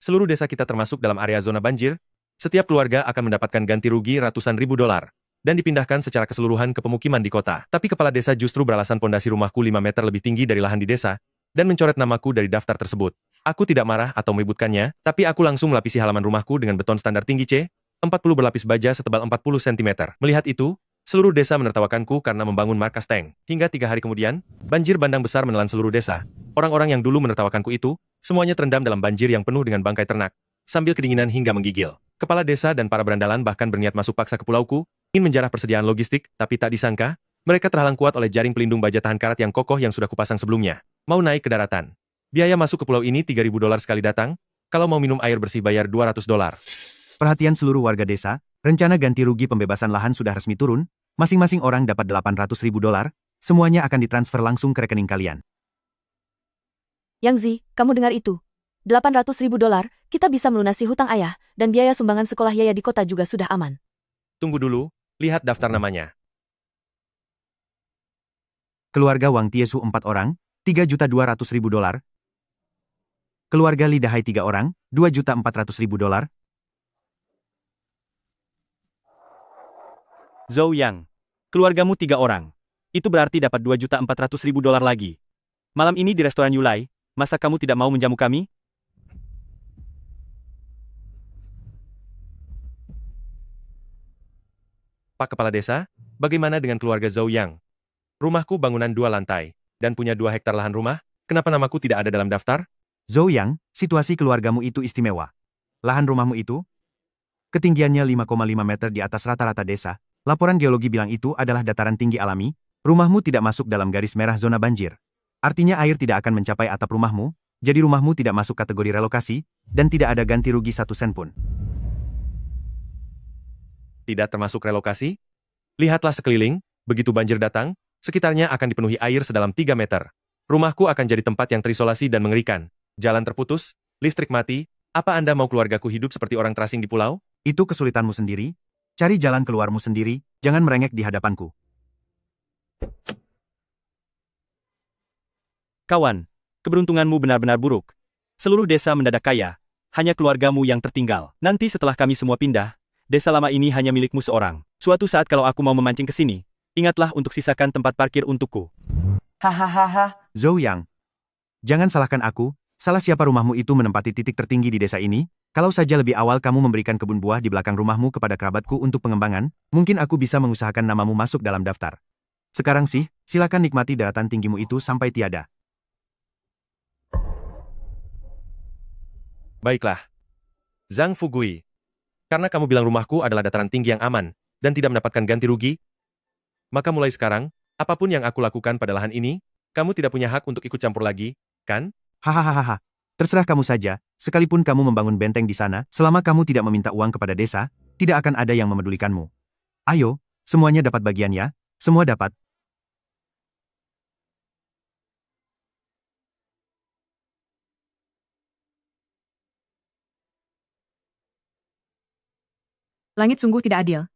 Seluruh desa kita termasuk dalam area zona banjir. Setiap keluarga akan mendapatkan ganti rugi ratusan ribu dolar dan dipindahkan secara keseluruhan ke pemukiman di kota. Tapi kepala desa justru beralasan pondasi rumahku 5 meter lebih tinggi dari lahan di desa dan mencoret namaku dari daftar tersebut. Aku tidak marah atau menyebutkannya, tapi aku langsung melapisi halaman rumahku dengan beton standar tinggi C, 40 berlapis baja setebal 40 cm. Melihat itu, seluruh desa menertawakanku karena membangun markas tank. Hingga 3 hari kemudian, banjir bandang besar menelan seluruh desa. Orang-orang yang dulu menertawakanku itu, semuanya terendam dalam banjir yang penuh dengan bangkai ternak, sambil kedinginan hingga menggigil. Kepala desa dan para berandalan bahkan berniat masuk paksa ke pulauku, ingin menjarah persediaan logistik, tapi tak disangka, mereka terhalang kuat oleh jaring pelindung baja tahan karat yang kokoh yang sudah kupasang sebelumnya. Mau naik ke daratan. Biaya masuk ke pulau ini 3.000 dolar sekali datang, kalau mau minum air bersih bayar 200 dolar. Perhatian seluruh warga desa, rencana ganti rugi pembebasan lahan sudah resmi turun, masing-masing orang dapat 800 ribu dolar, semuanya akan ditransfer langsung ke rekening kalian. Yang Zi, kamu dengar itu? 800 ribu dolar, kita bisa melunasi hutang ayah, dan biaya sumbangan sekolah Yaya di kota juga sudah aman. Tunggu dulu, lihat daftar namanya. Keluarga Wang Tiesu 4 orang, 3.200.000 dolar. Keluarga Lidahai 3 orang, 2.400.000 dolar. Zhou Yang. Keluargamu 3 orang. Itu berarti dapat 2.400.000 dolar lagi. Malam ini di restoran Yulai, masa kamu tidak mau menjamu kami? Pak Kepala Desa, bagaimana dengan keluarga Zhou Yang? Rumahku bangunan 2 lantai, dan punya 2 hektar lahan rumah, kenapa namaku tidak ada dalam daftar? Zhou Yang, situasi keluargamu itu istimewa. Lahan rumahmu itu, ketinggiannya 5,5 meter di atas rata-rata desa. Laporan geologi bilang itu adalah dataran tinggi alami, rumahmu tidak masuk dalam garis merah zona banjir. Artinya air tidak akan mencapai atap rumahmu, jadi rumahmu tidak masuk kategori relokasi, dan tidak ada ganti rugi 1 sen pun. Tidak termasuk relokasi? Lihatlah sekeliling, begitu banjir datang, sekitarnya akan dipenuhi air sedalam 3 meter. Rumahku akan jadi tempat yang terisolasi dan mengerikan. Jalan terputus, listrik mati, apa Anda mau keluargaku hidup seperti orang terasing di pulau? Itu kesulitanmu sendiri. Cari jalan keluarmu sendiri, jangan merengek di hadapanku. Kawan, keberuntunganmu benar-benar buruk. Seluruh desa mendadak kaya, hanya keluargamu yang tertinggal. Nanti setelah kami semua pindah, desa lama ini hanya milikmu seorang. Suatu saat kalau aku mau memancing ke sini, ingatlah untuk sisakan tempat parkir untukku. Hahaha. Zhou Yang, jangan salahkan aku, salah siapa rumahmu itu menempati titik tertinggi di desa ini? Kalau saja lebih awal kamu memberikan kebun buah di belakang rumahmu kepada kerabatku untuk pengembangan, mungkin aku bisa mengusahakan namamu masuk dalam daftar. Sekarang sih, silakan nikmati daratan tinggimu itu sampai tiada. Baiklah. Zhang Fugui. Karena kamu bilang rumahku adalah dataran tinggi yang aman, dan tidak mendapatkan ganti rugi, maka mulai sekarang, apapun yang aku lakukan pada lahan ini, kamu tidak punya hak untuk ikut campur lagi, kan? Hahaha. Terserah kamu saja, sekalipun kamu membangun benteng di sana, selama kamu tidak meminta uang kepada desa, tidak akan ada yang memedulikanmu. Ayo, semuanya dapat bagiannya, semua dapat. Langit sungguh tidak adil.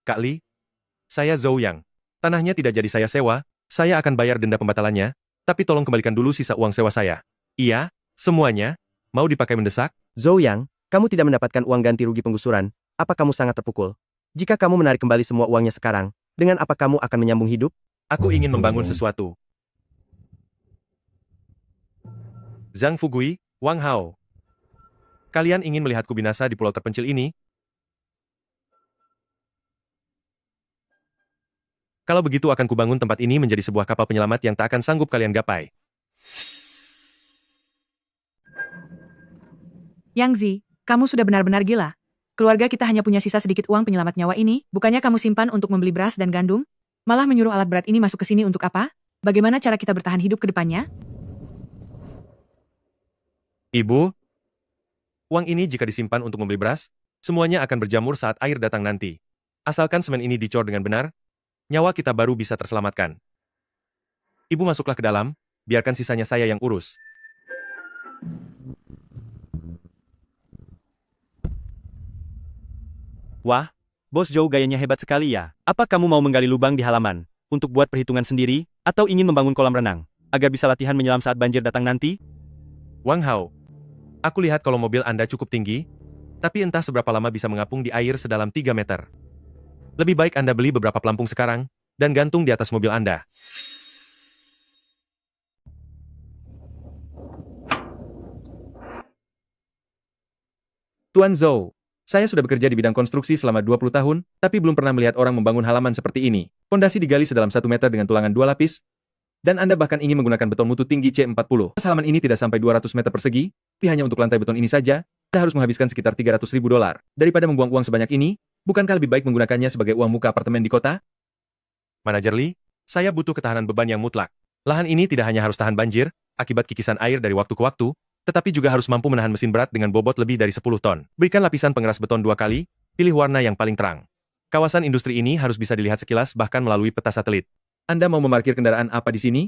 Kak Li, saya Zhou Yang. Tanahnya tidak jadi saya sewa, saya akan bayar denda pembatalannya, tapi tolong kembalikan dulu sisa uang sewa saya. Iya, semuanya, mau dipakai mendesak? Zhou Yang, kamu tidak mendapatkan uang ganti rugi penggusuran, apa kamu sangat terpukul? Jika kamu menarik kembali semua uangnya sekarang, dengan apa kamu akan menyambung hidup? Aku ingin membangun sesuatu. Zhang Fugui, Wang Hao. Kalian ingin melihatku binasa di pulau terpencil ini? Kalau begitu akan kubangun tempat ini menjadi sebuah kapal penyelamat yang tak akan sanggup kalian gapai. Yang Zi, kamu sudah benar-benar gila. Keluarga kita hanya punya sisa sedikit uang penyelamat nyawa ini, bukannya kamu simpan untuk membeli beras dan gandum? Malah menyuruh alat berat ini masuk ke sini untuk apa? Bagaimana cara kita bertahan hidup ke depannya? Ibu, uang ini jika disimpan untuk membeli beras, semuanya akan berjamur saat air datang nanti. Asalkan semen ini dicor dengan benar, nyawa kita baru bisa terselamatkan. Ibu masuklah ke dalam, biarkan sisanya saya yang urus. Wah, Bos Zhou gayanya hebat sekali ya. Apa kamu mau menggali lubang di halaman, untuk buat perhitungan sendiri, atau ingin membangun kolam renang, agar bisa latihan menyelam saat banjir datang nanti? Wang Hao, aku lihat kalau mobil Anda cukup tinggi, tapi entah seberapa lama bisa mengapung di air sedalam 3 meter. Lebih baik Anda beli beberapa pelampung sekarang, dan gantung di atas mobil Anda. Tuan Zhou, saya sudah bekerja di bidang konstruksi selama 20 tahun, tapi belum pernah melihat orang membangun halaman seperti ini. Pondasi digali sedalam 1 meter dengan tulangan 2 lapis, dan Anda bahkan ingin menggunakan beton mutu tinggi C40. Halaman ini tidak sampai 200 meter persegi, tapi hanya untuk lantai beton ini saja, Anda harus menghabiskan sekitar 300 ribu dolar. Daripada membuang uang sebanyak ini, bukankah lebih baik menggunakannya sebagai uang muka apartemen di kota? Manajer Lee, saya butuh ketahanan beban yang mutlak. Lahan ini tidak hanya harus tahan banjir, akibat kikisan air dari waktu ke waktu, tetapi juga harus mampu menahan mesin berat dengan bobot lebih dari 10 ton. Berikan lapisan pengeras beton 2 kali, pilih warna yang paling terang. Kawasan industri ini harus bisa dilihat sekilas bahkan melalui peta satelit. Anda mau memarkir kendaraan apa di sini?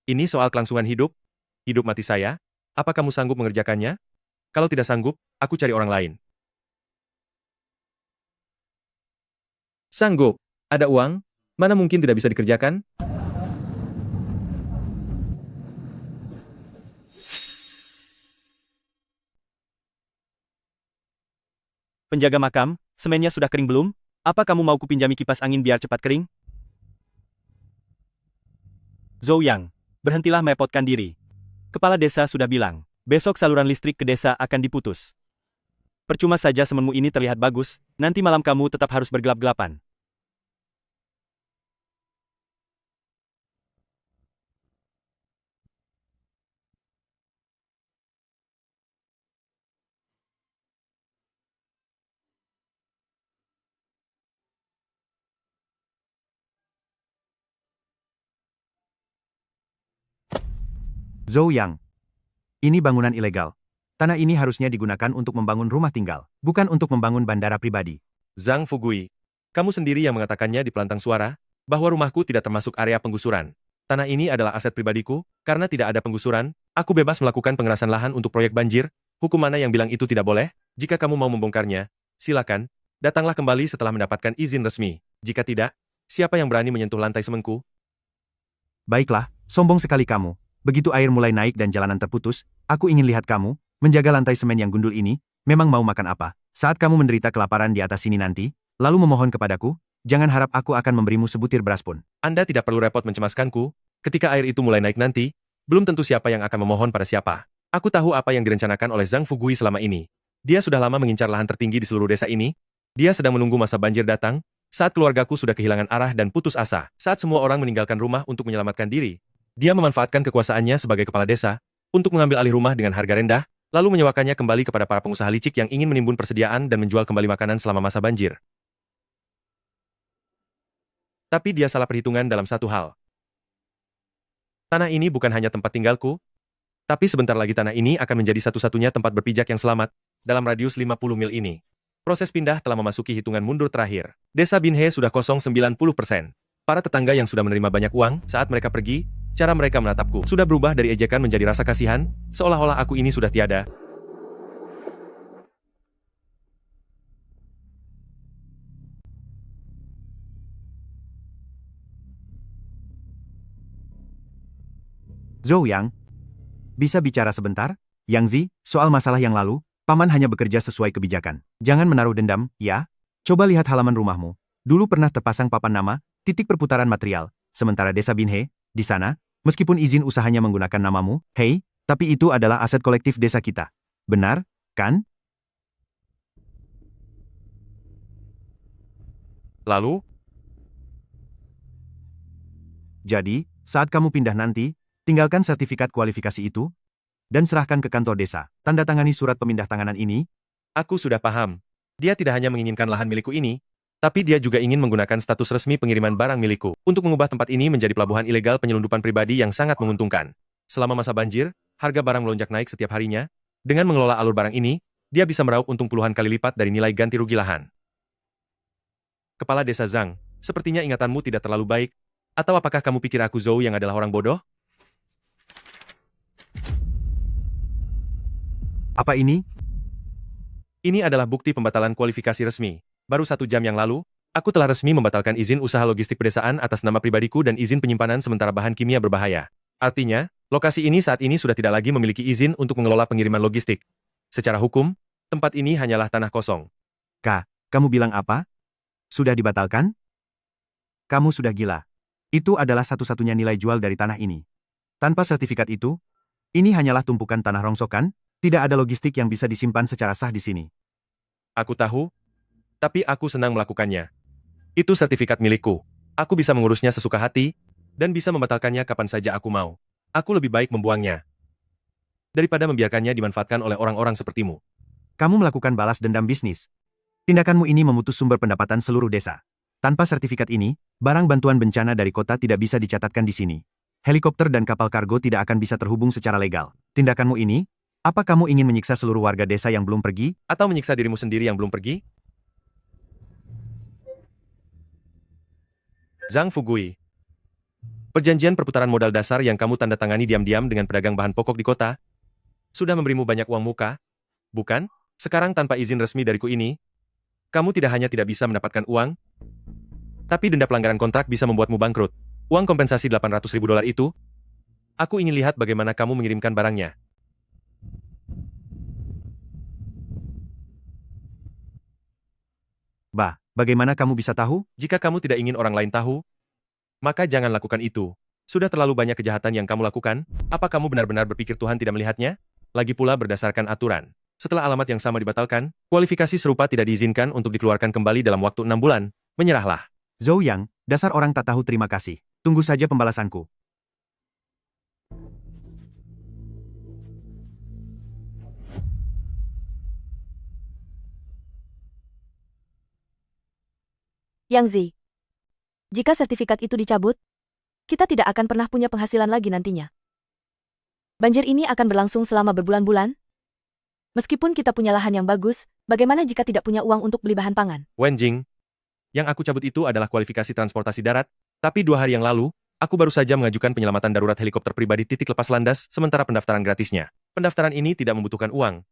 Ini soal kelangsungan hidup mati saya. Apa kamu sanggup mengerjakannya? Kalau tidak sanggup, aku cari orang lain. Sanggup. Ada uang? Mana mungkin tidak bisa dikerjakan? Penjaga makam, semennya sudah kering belum? Apa kamu mau kupinjami kipas angin biar cepat kering? Zhou Yang, berhentilah merepotkan diri. Kepala desa sudah bilang, besok saluran listrik ke desa akan diputus. Percuma saja semenmu ini terlihat bagus, nanti malam kamu tetap harus bergelap-gelapan. Zhou Yang. Ini bangunan ilegal. Tanah ini harusnya digunakan untuk membangun rumah tinggal, bukan untuk membangun bandara pribadi. Zhang Fugui, kamu sendiri yang mengatakannya di pelantang suara, bahwa rumahku tidak termasuk area penggusuran. Tanah ini adalah aset pribadiku, karena tidak ada penggusuran, aku bebas melakukan pengerasan lahan untuk proyek banjir. Hukum mana yang bilang itu tidak boleh? Jika kamu mau membongkarnya, silakan, datanglah kembali setelah mendapatkan izin resmi. Jika tidak, siapa yang berani menyentuh lantai semenku? Baiklah, sombong sekali kamu. Begitu air mulai naik dan jalanan terputus, aku ingin lihat kamu, menjaga lantai semen yang gundul ini, memang mau makan apa? Saat kamu menderita kelaparan di atas sini nanti, lalu memohon kepadaku, jangan harap aku akan memberimu sebutir beras pun. Anda tidak perlu repot mencemaskanku, ketika air itu mulai naik nanti, belum tentu siapa yang akan memohon pada siapa. Aku tahu apa yang direncanakan oleh Zhang Fugui selama ini. Dia sudah lama mengincar lahan tertinggi di seluruh desa ini, dia sedang menunggu masa banjir datang, saat keluargaku sudah kehilangan arah dan putus asa, saat semua orang meninggalkan rumah untuk menyelamatkan diri. Dia memanfaatkan kekuasaannya sebagai kepala desa, untuk mengambil alih rumah dengan harga rendah, lalu menyewakannya kembali kepada para pengusaha licik yang ingin menimbun persediaan dan menjual kembali makanan selama masa banjir. Tapi dia salah perhitungan dalam satu hal. Tanah ini bukan hanya tempat tinggalku, tapi sebentar lagi tanah ini akan menjadi satu-satunya tempat berpijak yang selamat, dalam radius 50 mil ini. Proses pindah telah memasuki hitungan mundur terakhir. Desa Binhe sudah kosong 90%. Para tetangga yang sudah menerima banyak uang, saat mereka pergi, cara mereka menatapku sudah berubah dari ejekan menjadi rasa kasihan, seolah-olah aku ini sudah tiada. Zhou Yang, bisa bicara sebentar? Yang Zi, soal masalah yang lalu, Paman hanya bekerja sesuai kebijakan. Jangan menaruh dendam, ya? Coba lihat halaman rumahmu. Dulu pernah terpasang papan nama, titik perputaran material, sementara desa Binhe, di sana, meskipun izin usahanya menggunakan namamu, hei, tapi itu adalah aset kolektif desa kita. Benar, kan? Lalu, Jadi, saat kamu pindah nanti, tinggalkan sertifikat kualifikasi itu, dan serahkan ke kantor desa. Tanda tangani surat pemindah tanganan ini. aku sudah paham. Dia tidak hanya menginginkan lahan milikku ini, tapi dia juga ingin menggunakan status resmi pengiriman barang milikku, untuk mengubah tempat ini menjadi pelabuhan ilegal penyelundupan pribadi yang sangat menguntungkan. Selama masa banjir, harga barang melonjak naik setiap harinya. Dengan mengelola alur barang ini, dia bisa meraup untung puluhan kali lipat dari nilai ganti rugi lahan. Kepala Desa Zhang, sepertinya ingatanmu tidak terlalu baik. Atau apakah kamu pikir aku Zhou yang adalah orang bodoh? Apa ini? Ini adalah bukti pembatalan kualifikasi resmi. Baru 1 jam yang lalu, aku telah resmi membatalkan izin usaha logistik pedesaan atas nama pribadiku dan izin penyimpanan sementara bahan kimia berbahaya. Artinya, lokasi ini saat ini sudah tidak lagi memiliki izin untuk mengelola pengiriman logistik. Secara hukum, tempat ini hanyalah tanah kosong. Kamu bilang apa? Sudah dibatalkan? Kamu sudah gila. Itu adalah satu-satunya nilai jual dari tanah ini. Tanpa sertifikat itu, ini hanyalah tumpukan tanah rongsokan, tidak ada logistik yang bisa disimpan secara sah di sini. Aku tahu, tapi aku senang melakukannya. Itu sertifikat milikku. Aku bisa mengurusnya sesuka hati, dan bisa membatalkannya kapan saja aku mau. Aku lebih baik membuangnya daripada membiarkannya dimanfaatkan oleh orang-orang sepertimu. Kamu melakukan balas dendam bisnis. Tindakanmu ini memutus sumber pendapatan seluruh desa. Tanpa sertifikat ini, barang bantuan bencana dari kota tidak bisa dicatatkan di sini. Helikopter dan kapal kargo tidak akan bisa terhubung secara legal. Tindakanmu ini, apa kamu ingin menyiksa seluruh warga desa yang belum pergi? Atau menyiksa dirimu sendiri yang belum pergi? Zhang Fugui. Perjanjian perputaran modal dasar yang kamu tanda tangani diam-diam dengan pedagang bahan pokok di kota, sudah memberimu banyak uang muka, bukan? Sekarang tanpa izin resmi dariku ini, kamu tidak hanya tidak bisa mendapatkan uang, tapi denda pelanggaran kontrak bisa membuatmu bangkrut. Uang kompensasi $800.000 itu, aku ingin lihat bagaimana kamu mengirimkan barangnya. Bagaimana kamu bisa tahu? Jika kamu tidak ingin orang lain tahu, maka jangan lakukan itu. Sudah terlalu banyak kejahatan yang kamu lakukan, apa kamu benar-benar berpikir Tuhan tidak melihatnya? Lagi pula berdasarkan aturan. Setelah alamat yang sama dibatalkan, kualifikasi serupa tidak diizinkan untuk dikeluarkan kembali dalam waktu 6 bulan. Menyerahlah. Zhou Yang, dasar orang tak tahu terima kasih. Tunggu saja pembalasanku. Yang Zi, jika sertifikat itu dicabut, kita tidak akan pernah punya penghasilan lagi nantinya. Banjir ini akan berlangsung selama berbulan-bulan. Meskipun kita punya lahan yang bagus, bagaimana jika tidak punya uang untuk beli bahan pangan? Wen Jing, yang aku cabut itu adalah kualifikasi transportasi darat, tapi 2 hari yang lalu, aku baru saja mengajukan penyelamatan darurat helikopter pribadi titik lepas landas sementara pendaftaran gratisnya. Pendaftaran ini tidak membutuhkan uang.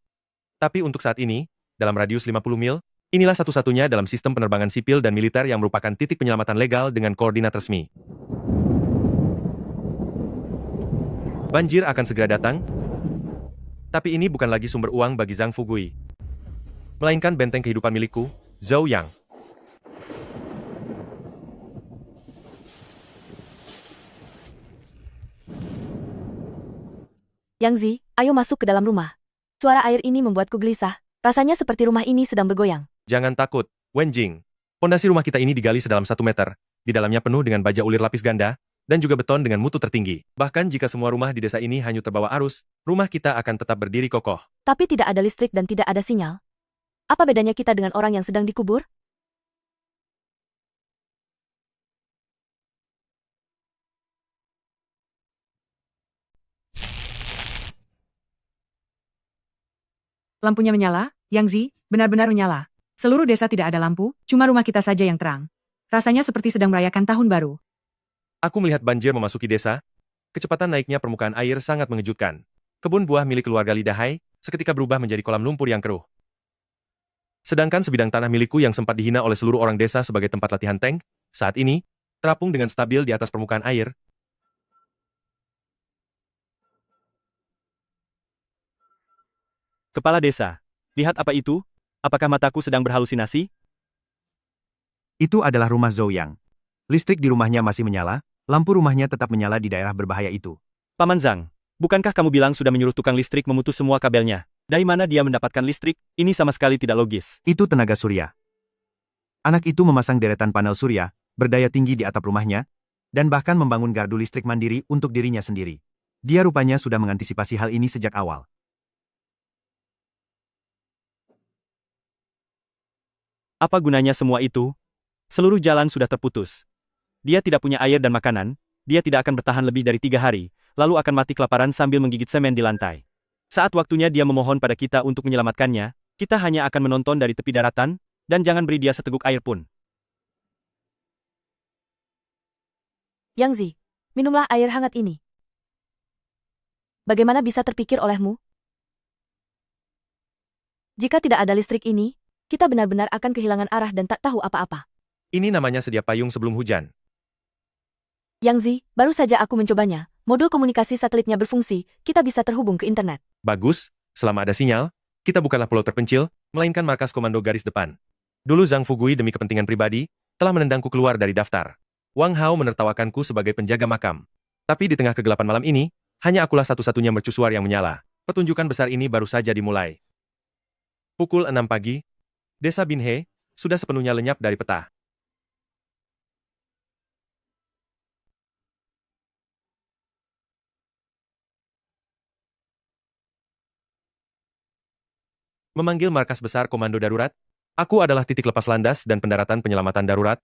Tapi untuk saat ini, dalam radius 50 mil, inilah satu-satunya dalam sistem penerbangan sipil dan militer yang merupakan titik penyelamatan legal dengan koordinat resmi. Banjir akan segera datang, tapi ini bukan lagi sumber uang bagi Zhang Fugui, melainkan benteng kehidupan milikku, Zhou Yang. Yang Zi, ayo masuk ke dalam rumah. Suara air ini membuatku gelisah. Rasanya seperti rumah ini sedang bergoyang. Jangan takut, Wen Jing. Pondasi rumah kita ini digali sedalam 1 meter. Di dalamnya penuh dengan baja ulir lapis ganda, dan juga beton dengan mutu tertinggi. Bahkan jika semua rumah di desa ini hanyut terbawa arus, rumah kita akan tetap berdiri kokoh. Tapi tidak ada listrik dan tidak ada sinyal. Apa bedanya kita dengan orang yang sedang dikubur? Lampunya menyala, Yang Zi, benar-benar menyala. Seluruh desa tidak ada lampu, cuma rumah kita saja yang terang. Rasanya seperti sedang merayakan tahun baru. Aku melihat banjir memasuki desa. Kecepatan naiknya permukaan air sangat mengejutkan. Kebun buah milik keluarga Lidahai seketika berubah menjadi kolam lumpur yang keruh. Sedangkan sebidang tanah milikku yang sempat dihina oleh seluruh orang desa sebagai tempat latihan tank, saat ini terapung dengan stabil di atas permukaan air. Kepala desa. Lihat apa itu? Apakah mataku sedang berhalusinasi? Itu adalah rumah Zhou Yang. Listrik di rumahnya masih menyala, lampu rumahnya tetap menyala di daerah berbahaya itu. Paman Zhang, bukankah kamu bilang sudah menyuruh tukang listrik memutus semua kabelnya? Dari mana dia mendapatkan listrik? Ini sama sekali tidak logis. Itu tenaga surya. Anak itu memasang deretan panel surya, berdaya tinggi di atap rumahnya, dan bahkan membangun gardu listrik mandiri untuk dirinya sendiri. Dia rupanya sudah mengantisipasi hal ini sejak awal. Apa gunanya semua itu? Seluruh jalan sudah terputus. Dia tidak punya air dan makanan, dia tidak akan bertahan lebih dari 3 hari, lalu akan mati kelaparan sambil menggigit semen di lantai. Saat waktunya dia memohon pada kita untuk menyelamatkannya, kita hanya akan menonton dari tepi daratan, dan jangan beri dia seteguk air pun. Yang Zi, minumlah air hangat ini. Bagaimana bisa terpikir olehmu? Jika tidak ada listrik ini, kita benar-benar akan kehilangan arah dan tak tahu apa-apa. Ini namanya sedia payung sebelum hujan. Yang Zi, baru saja aku mencobanya. Modul komunikasi satelitnya berfungsi, kita bisa terhubung ke internet. Bagus, selama ada sinyal, kita bukanlah pulau terpencil, melainkan markas komando garis depan. Dulu Zhang Fugui demi kepentingan pribadi, telah menendangku keluar dari daftar. Wang Hao menertawakanku sebagai penjaga makam. Tapi di tengah kegelapan malam ini, hanya akulah satu-satunya mercusuar yang menyala. Pertunjukan besar ini baru saja dimulai. Pukul 6 pagi, Desa Binhe sudah sepenuhnya lenyap dari peta. Memanggil markas besar komando darurat, aku adalah titik lepas landas dan pendaratan penyelamatan darurat.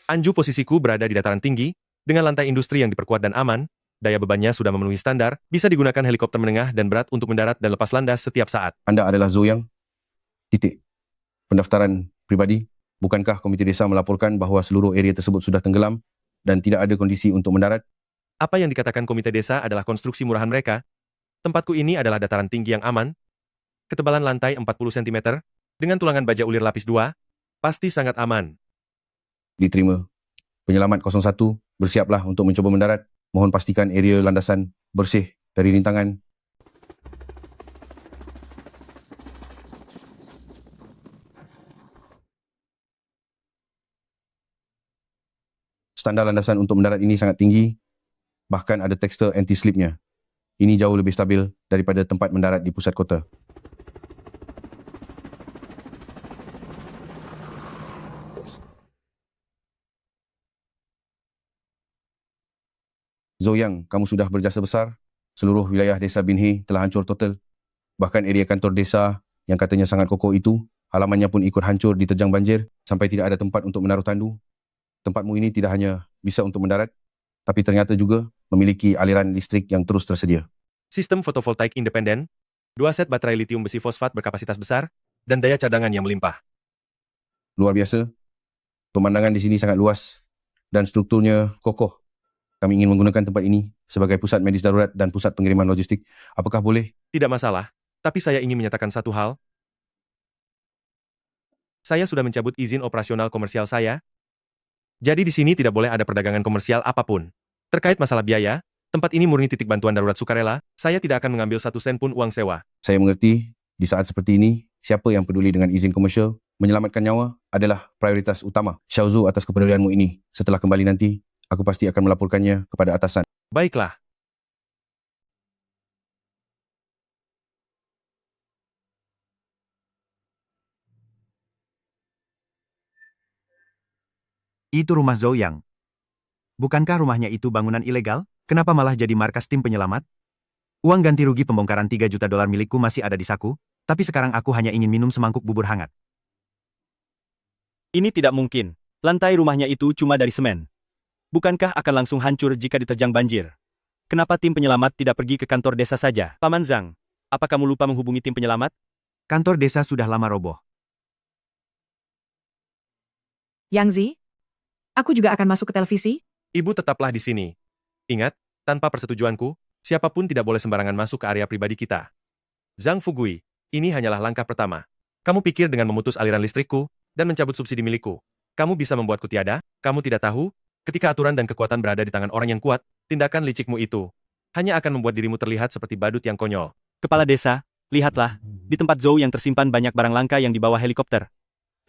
Anju posisiku berada di dataran tinggi, dengan lantai industri yang diperkuat dan aman, daya bebannya sudah memenuhi standar, bisa digunakan helikopter menengah dan berat untuk mendarat dan lepas landas setiap saat. Anda adalah Zoyang? Titik. Pendaftaran pribadi. Bukankah komite desa melaporkan bahawa seluruh area tersebut sudah tenggelam dan tidak ada kondisi untuk mendarat? Apa yang dikatakan komite desa adalah konstruksi murahan mereka. Tempatku ini adalah dataran tinggi yang aman, ketebalan lantai 40 cm, dengan tulangan baja ulir lapis 2, pasti sangat aman. Diterima. Penyelamat 01, bersiaplah untuk mencoba mendarat. Mohon pastikan area landasan bersih dari rintangan. Standar landasan untuk mendarat ini sangat tinggi, bahkan ada tekstur anti-slipnya. Ini jauh lebih stabil daripada tempat mendarat di pusat kota. Zoyang, kamu sudah berjasa besar. Seluruh wilayah desa Binhe telah hancur total. Bahkan area kantor desa yang katanya sangat kokoh itu, halamannya pun ikut hancur diterjang banjir sampai tidak ada tempat untuk menaruh tandu. Tempatmu ini tidak hanya bisa untuk mendarat, tapi ternyata juga memiliki aliran listrik yang terus tersedia. Sistem fotovoltaik independen, 2 set baterai litium besi fosfat berkapasitas besar, dan daya cadangan yang melimpah. Luar biasa. Pemandangan di sini sangat luas dan strukturnya kokoh. Kami ingin menggunakan tempat ini sebagai pusat medis darurat dan pusat pengiriman logistik. Apakah boleh? Tidak masalah, tapi saya ingin menyatakan satu hal. Saya sudah mencabut izin operasional komersial saya. Jadi di sini tidak boleh ada perdagangan komersial apapun. Terkait masalah biaya, tempat ini murni titik bantuan darurat sukarela, saya tidak akan mengambil 1 sen pun uang sewa. Saya mengerti, di saat seperti ini, siapa yang peduli dengan izin komersial, menyelamatkan nyawa adalah prioritas utama. Xiaozu atas kepedulianmu ini. Setelah kembali nanti, aku pasti akan melaporkannya kepada atasan. Baiklah. Itu rumah Zoyang. Bukankah rumahnya itu bangunan ilegal? Kenapa malah jadi markas tim penyelamat? Uang ganti rugi pembongkaran 3 juta dolar milikku masih ada di saku, tapi sekarang aku hanya ingin minum semangkuk bubur hangat. Ini tidak mungkin. Lantai rumahnya itu cuma dari semen. Bukankah akan langsung hancur jika diterjang banjir? Kenapa tim penyelamat tidak pergi ke kantor desa saja? Paman Zhang, apa kamu lupa menghubungi tim penyelamat? Kantor desa sudah lama roboh. Yang Zi, aku juga akan masuk ke televisi. Ibu tetaplah di sini. Ingat, tanpa persetujuanku, siapapun tidak boleh sembarangan masuk ke area pribadi kita. Zhang Fugui, ini hanyalah langkah pertama. Kamu pikir dengan memutus aliran listrikku, dan mencabut subsidi milikku, kamu bisa membuatku tiada? Kamu tidak tahu? Ketika aturan dan kekuatan berada di tangan orang yang kuat, tindakan licikmu itu hanya akan membuat dirimu terlihat seperti badut yang konyol. Kepala desa, lihatlah, di tempat Zhou yang tersimpan banyak barang langka yang dibawa helikopter.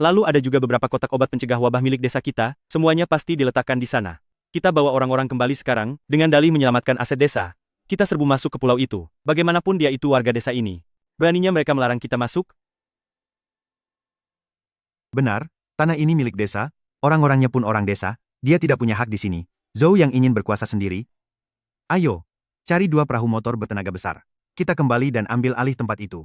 Lalu ada juga beberapa kotak obat pencegah wabah milik desa kita, semuanya pasti diletakkan di sana. Kita bawa orang-orang kembali sekarang, dengan dalih menyelamatkan aset desa. Kita serbu masuk ke pulau itu. Bagaimanapun dia itu warga desa ini. Beraninya mereka melarang kita masuk? Benar, tanah ini milik desa, orang-orangnya pun orang desa, dia tidak punya hak di sini. Zhou yang ingin berkuasa sendiri. Ayo, cari 2 perahu motor bertenaga besar. Kita kembali dan ambil alih tempat itu.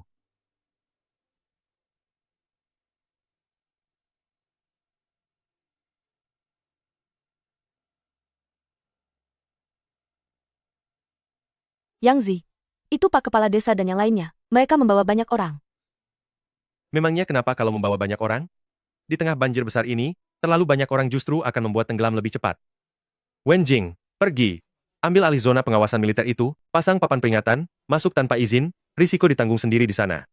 Yang Zi, itu Pak Kepala Desa dan yang lainnya, mereka membawa banyak orang. Memangnya kenapa kalau membawa banyak orang? Di tengah banjir besar ini, terlalu banyak orang justru akan membuat tenggelam lebih cepat. Wen Jing, pergi. Ambil alih zona pengawasan militer itu, pasang papan peringatan, masuk tanpa izin, risiko ditanggung sendiri di sana.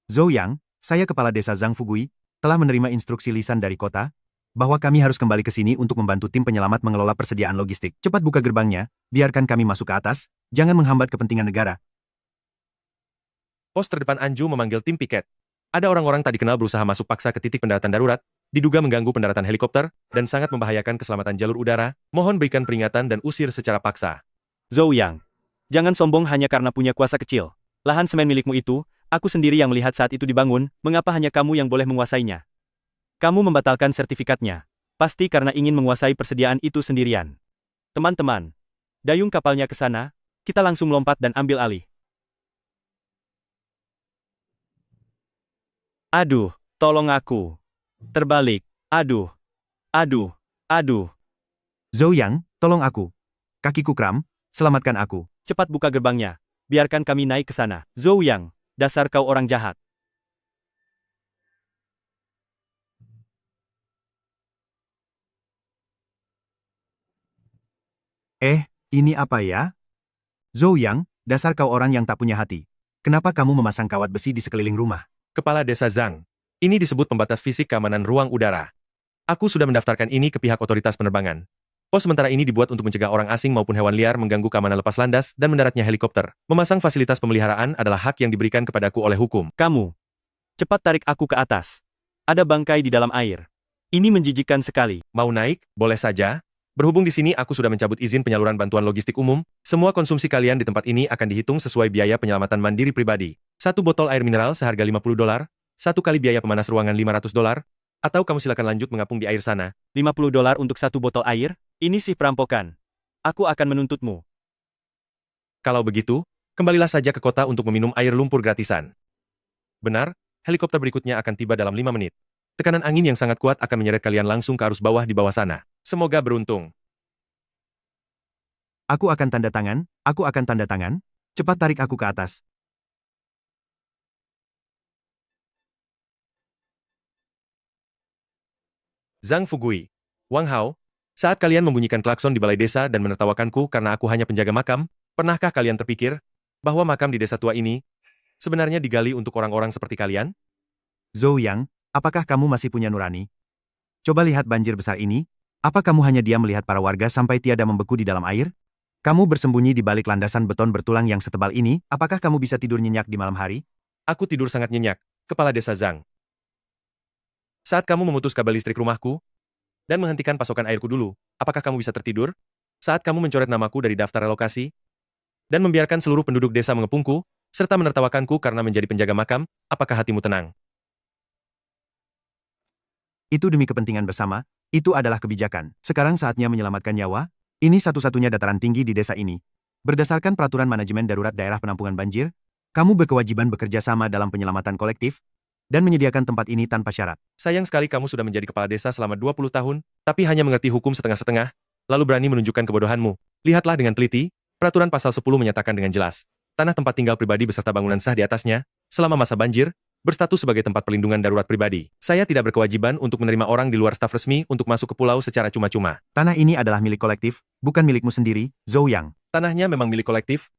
Zhou Yang, saya Kepala Desa Zhang Fugui, telah menerima instruksi lisan dari kota, bahwa kami harus kembali ke sini untuk membantu tim penyelamat mengelola persediaan logistik. Cepat buka gerbangnya, biarkan kami masuk ke atas, jangan menghambat kepentingan negara. Pos terdepan Anju memanggil tim piket. Ada orang-orang tak dikenal berusaha masuk paksa ke titik pendaratan darurat, diduga mengganggu pendaratan helikopter, dan sangat membahayakan keselamatan jalur udara. Mohon berikan peringatan dan usir secara paksa. Zhou Yang. Jangan sombong hanya karena punya kuasa kecil. Lahan semen milikmu itu, aku sendiri yang melihat saat itu dibangun, mengapa hanya kamu yang boleh menguasainya? Kamu membatalkan sertifikatnya. Pasti karena ingin menguasai persediaan itu sendirian. Teman-teman, dayung kapalnya ke sana, kita langsung lompat dan ambil alih. Aduh, tolong aku. Terbalik. Aduh. Aduh. Aduh. Zhou Yang, tolong aku. Kakiku kram, selamatkan aku. Cepat buka gerbangnya. Biarkan kami naik ke sana. Zhou Yang, dasar kau orang jahat. Ini apa ya? Zhou Yang, dasar kau orang yang tak punya hati. Kenapa kamu memasang kawat besi di sekeliling rumah? Kepala Desa Zhang. Ini disebut pembatas fisik keamanan ruang udara. Aku sudah mendaftarkan ini ke pihak otoritas penerbangan. Pos sementara ini dibuat untuk mencegah orang asing maupun hewan liar mengganggu keamanan lepas landas dan mendaratnya helikopter. Memasang fasilitas pemeliharaan adalah hak yang diberikan kepadaku oleh hukum. Kamu. Cepat tarik aku ke atas. Ada bangkai di dalam air. Ini menjijikkan sekali. Mau naik? Boleh saja. Berhubung di sini aku sudah mencabut izin penyaluran bantuan logistik umum, semua konsumsi kalian di tempat ini akan dihitung sesuai biaya penyelamatan mandiri pribadi. Satu botol air mineral seharga $50, satu kali biaya pemanas ruangan $500, atau kamu silakan lanjut mengapung di air sana. $50 untuk satu botol air? Ini sih perampokan. Aku akan menuntutmu. Kalau begitu, kembalilah saja ke kota untuk meminum air lumpur gratisan. Benar, helikopter berikutnya akan tiba dalam 5 menit. Tekanan angin yang sangat kuat akan menyeret kalian langsung ke arus bawah di bawah sana. Semoga beruntung. Aku akan tanda tangan. Cepat tarik aku ke atas. Zhang Fugui. Wang Hao, saat kalian membunyikan klakson di balai desa dan menertawakanku karena aku hanya penjaga makam, pernahkah kalian terpikir bahwa makam di desa tua ini sebenarnya digali untuk orang-orang seperti kalian? Zhou Yang, apakah kamu masih punya nurani? Coba lihat banjir besar ini. Apa kamu hanya diam melihat para warga sampai tiada membeku di dalam air? Kamu bersembunyi di balik landasan beton bertulang yang setebal ini, apakah kamu bisa tidur nyenyak di malam hari? Aku tidur sangat nyenyak, Kepala Desa Zhang. Saat kamu memutus kabel listrik rumahku dan menghentikan pasokan airku dulu, apakah kamu bisa tertidur? Saat kamu mencoret namaku dari daftar relokasi dan membiarkan seluruh penduduk desa mengepungku, serta menertawakanku karena menjadi penjaga makam, apakah hatimu tenang? Itu demi kepentingan bersama, itu adalah kebijakan. Sekarang saatnya menyelamatkan nyawa. Ini satu-satunya dataran tinggi di desa ini. Berdasarkan peraturan manajemen darurat daerah penampungan banjir, kamu berkewajiban bekerja sama dalam penyelamatan kolektif, dan menyediakan tempat ini tanpa syarat. Sayang sekali kamu sudah menjadi kepala desa selama 20 tahun, tapi hanya mengerti hukum setengah-setengah, lalu berani menunjukkan kebodohanmu. Lihatlah dengan teliti, peraturan pasal 10 menyatakan dengan jelas, tanah tempat tinggal pribadi beserta bangunan sah di atasnya, selama masa banjir, berstatus sebagai tempat perlindungan darurat pribadi. Saya tidak berkewajiban untuk menerima orang di luar staf resmi untuk masuk ke pulau secara cuma-cuma. Tanah ini adalah milik kolektif, bukan milikmu sendiri, Zhou Yang. Tanahnya memang milik kolektif,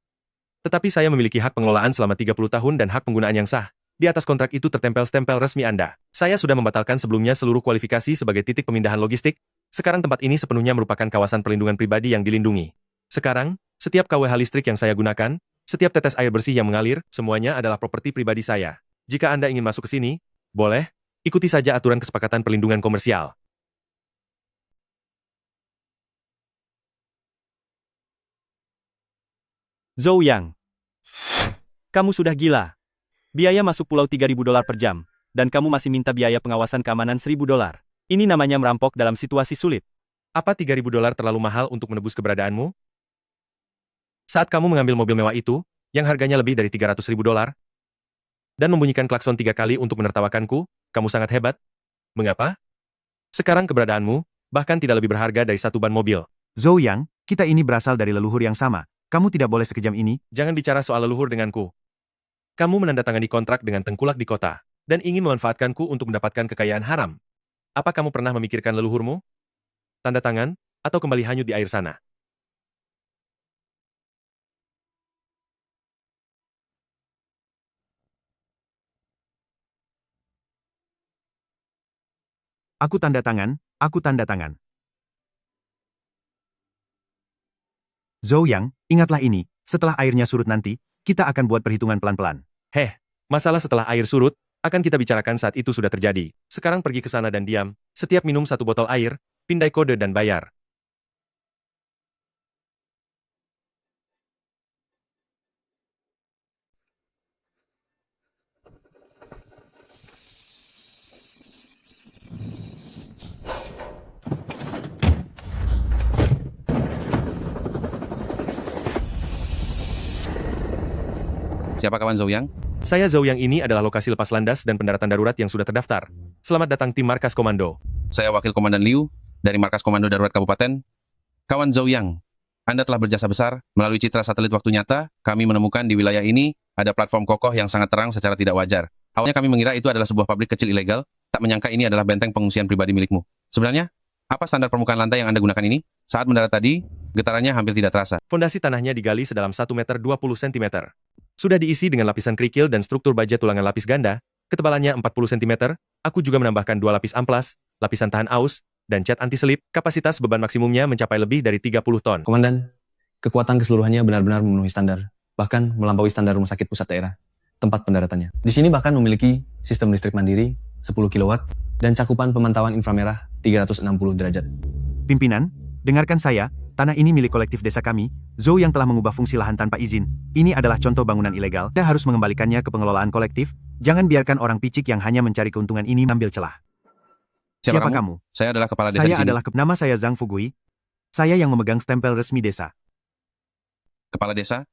tetapi saya memiliki hak pengelolaan selama 30 tahun dan hak penggunaan yang sah. Di atas kontrak itu tertempel stempel resmi Anda. Saya sudah membatalkan sebelumnya seluruh kualifikasi sebagai titik pemindahan logistik. Sekarang tempat ini sepenuhnya merupakan kawasan perlindungan pribadi yang dilindungi. Sekarang, setiap KWH listrik yang saya gunakan, setiap tetes air bersih yang mengalir, semuanya adalah properti pribadi saya. Jika Anda ingin masuk ke sini, boleh, ikuti saja aturan kesepakatan perlindungan komersial. Zhou Yang. Kamu sudah gila. Biaya masuk pulau $3.000 per jam, dan kamu masih minta biaya pengawasan keamanan $1.000. Ini namanya merampok dalam situasi sulit. Apa $3.000 terlalu mahal untuk menebus keberadaanmu? Saat kamu mengambil mobil mewah itu, yang harganya lebih dari $300.000, dan membunyikan klakson 3 kali untuk menertawakanku, kamu sangat hebat. Mengapa? Sekarang keberadaanmu, bahkan tidak lebih berharga dari satu ban mobil. Zhou Yang, kita ini berasal dari leluhur yang sama. Kamu tidak boleh sekejam ini. Jangan bicara soal leluhur denganku. Kamu menandatangani kontrak dengan tengkulak di kota, dan ingin memanfaatkanku untuk mendapatkan kekayaan haram. Apa kamu pernah memikirkan leluhurmu? Tanda tangan, atau kembali hanyut di air sana. Aku tanda tangan, aku tanda tangan. Zhou Yang, ingatlah ini, setelah airnya surut nanti, kita akan buat perhitungan pelan-pelan. Masalah setelah air surut, akan kita bicarakan saat itu sudah terjadi. Sekarang pergi ke sana dan diam. Setiap minum 1 botol air, pindai kode dan bayar. Siapa kawan Zhou Yang? Saya Zhou Yang, ini adalah lokasi lepas landas dan pendaratan darurat yang sudah terdaftar. Selamat datang tim Markas Komando. Saya Wakil Komandan Liu, dari Markas Komando Darurat Kabupaten. Kawan Zhou Yang, Anda telah berjasa besar. Melalui citra satelit waktu nyata, kami menemukan di wilayah ini, ada platform kokoh yang sangat terang secara tidak wajar. Awalnya kami mengira itu adalah sebuah pabrik kecil ilegal, tak menyangka ini adalah benteng pengungsian pribadi milikmu. Sebenarnya, apa standar permukaan lantai yang Anda gunakan ini? Saat mendarat tadi, getarannya hampir tidak terasa. Fondasi tanahnya digali sedalam 1 meter 20 cm. Sudah diisi dengan lapisan kerikil dan struktur baja tulangan lapis ganda, ketebalannya 40 cm, aku juga menambahkan 2 lapis amplas, lapisan tahan aus, dan cat anti-selip. Kapasitas beban maksimumnya mencapai lebih dari 30 ton. Komandan, kekuatan keseluruhannya benar-benar memenuhi standar, bahkan melampaui standar rumah sakit pusat daerah, tempat pendaratannya. Di sini bahkan memiliki sistem listrik mandiri, 10 kW, dan cakupan pemantauan inframerah 360 derajat. Pimpinan, dengarkan saya, tanah ini milik kolektif desa kami. Zhou Yang telah mengubah fungsi lahan tanpa izin. Ini adalah contoh bangunan ilegal. Kita harus mengembalikannya ke pengelolaan kolektif. Jangan biarkan orang picik yang hanya mencari keuntungan ini ambil celah. Siapa kamu? Saya adalah kepala desa di Saya sini. nama saya Zhang Fugui. Saya yang memegang stempel resmi desa. Kepala desa?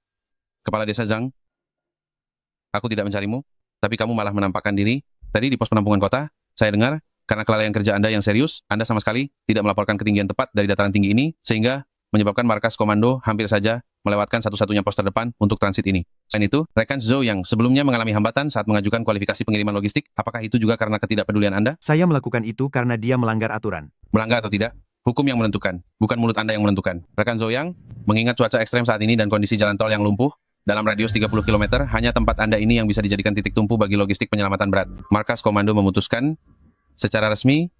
Kepala desa Zhang? Aku tidak mencarimu, tapi kamu malah menampakkan diri. Tadi di pos penampungan kota, saya dengar, karena kelalaian kerja Anda yang serius, Anda sama sekali tidak melaporkan ketinggian tepat dari dataran tinggi ini, sehingga menyebabkan markas komando hampir saja melewatkan satu-satunya pos terdepan untuk transit ini. Selain itu, rekan Zhou yang sebelumnya mengalami hambatan saat mengajukan kualifikasi pengiriman logistik, apakah itu juga karena ketidakpedulian Anda? Saya melakukan itu karena dia melanggar aturan. Melanggar atau tidak? Hukum yang menentukan, bukan mulut Anda yang menentukan. Rekan Zhou yang, mengingat cuaca ekstrem saat ini dan kondisi jalan tol yang lumpuh, dalam radius 30 km, hanya tempat Anda ini yang bisa dijadikan titik tumpu bagi logistik penyelamatan berat. Markas komando memutuskan, secara resmi,